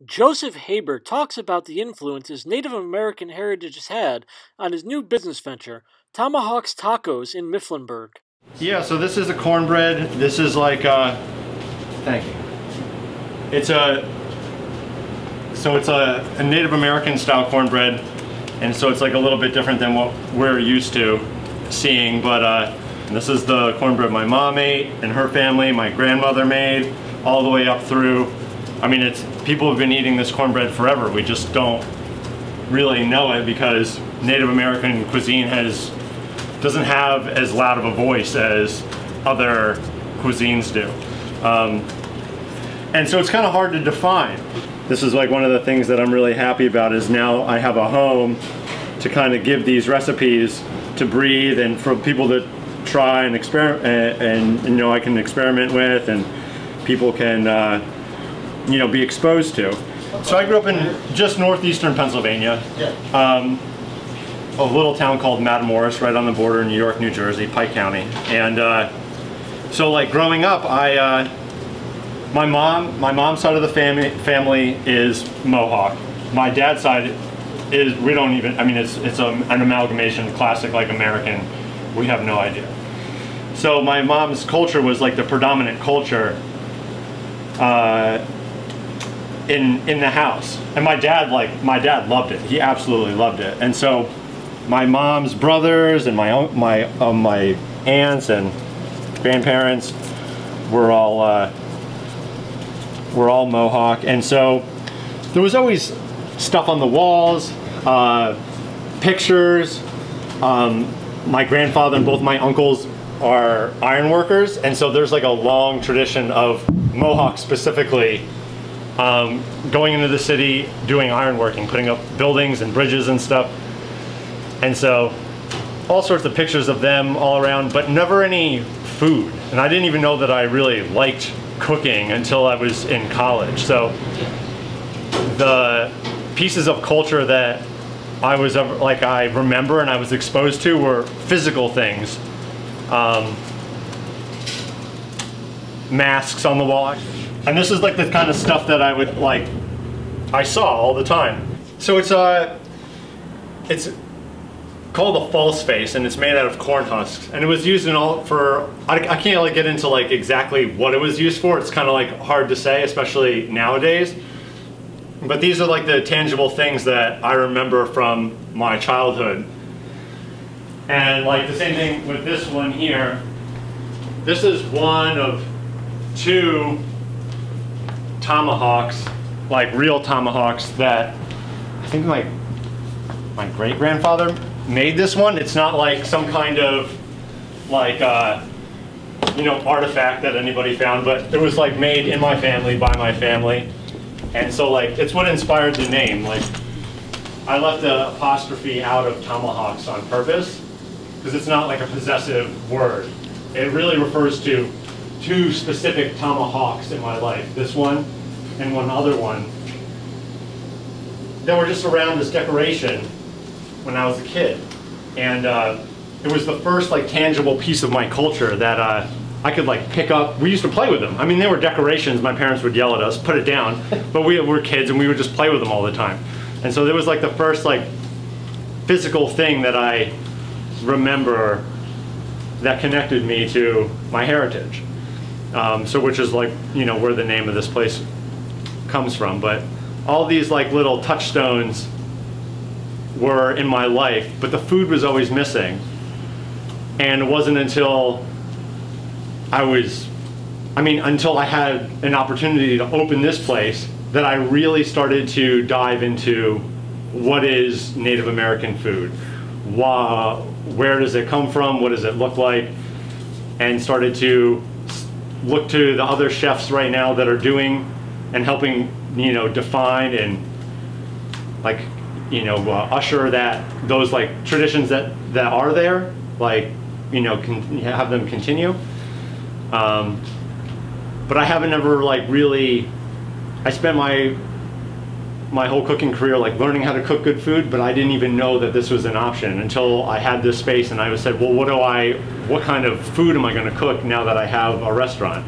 Joseph Haber talks about the influences Native American heritage has had on his new business venture, Tomahawks Tacos in Mifflinburg. Yeah, so this is a cornbread. This is like thank you. It's a Native American style cornbread, and so it's like a little bit different than what we're used to seeing. But this is the cornbread my mom ate and her family, my grandmother made, all the way up through. I mean, people have been eating this cornbread forever. We just don't really know it because Native American cuisine doesn't have as loud of a voice as other cuisines do. And so it's kind of hard to define. This is like one of the things that I'm really happy about is now I have a home to kind of give these recipes to breathe and for people to try and experiment and you know, I can experiment with and people can you know, be exposed to. So I grew up in just northeastern Pennsylvania, a little town called Matamoras, right on the border of New York, New Jersey, Pike County. And so like growing up, my mom's side of the family is Mohawk. My dad's side is, we don't even, I mean, it's an amalgamation, classic like American, we have no idea. So my mom's culture was like the predominant culture in the house, and my dad loved it. He absolutely loved it. And so my mom's brothers and my aunts and grandparents were all Mohawk, and so there was always stuff on the walls, pictures. My grandfather and both my uncles are iron workers, and so there's like a long tradition of Mohawks specifically going into the city, doing ironworking, putting up buildings and bridges and stuff. And so all sorts of pictures of them all around, but never any food. And I didn't even know that I really liked cooking until I was in college. So the pieces of culture that I remember and I was exposed to were physical things. Masks on the wall. And this is like the kind of stuff that I saw all the time. So it's called a false face, and it's made out of corn husks. And it was used I can't like get into like exactly what it was used for. It's kind of like hard to say, especially nowadays. But these are like the tangible things that I remember from my childhood. And like the same thing with this one here. This is one of two tomahawks, like real tomahawks, that I think my great-grandfather made this one. It's not like some kind of like you know, artifact that anybody found, but it was like made in my family by my family. And so like it's what inspired the name. Like I left the apostrophe out of tomahawks on purpose because it's not like a possessive word. It really refers to two specific tomahawks in my life. This one and one other one that were just around as decoration when I was a kid. And it was the first like tangible piece of my culture that I could like pick up. We used to play with them. I mean, they were decorations. My parents would yell at us, put it down, but we were kids and we would just play with them all the time. And so there was like the first like physical thing that I remember that connected me to my heritage. So which is like, you know, where the name of this place comes from. But all these like little touchstones were in my life, but the food was always missing. And it wasn't until until I had an opportunity to open this place that I really started to dive into what is Native American food. Where does it come from? What does it look like? And started to look to the other chefs right now that are doing and helping, you know, define and like, you know, usher those like traditions that are there, like, you know, have them continue. But I haven't ever like really, I spent my whole cooking career like learning how to cook good food, but I didn't even know that this was an option until I had this space and I said, well, what kind of food am I going to cook now that I have a restaurant?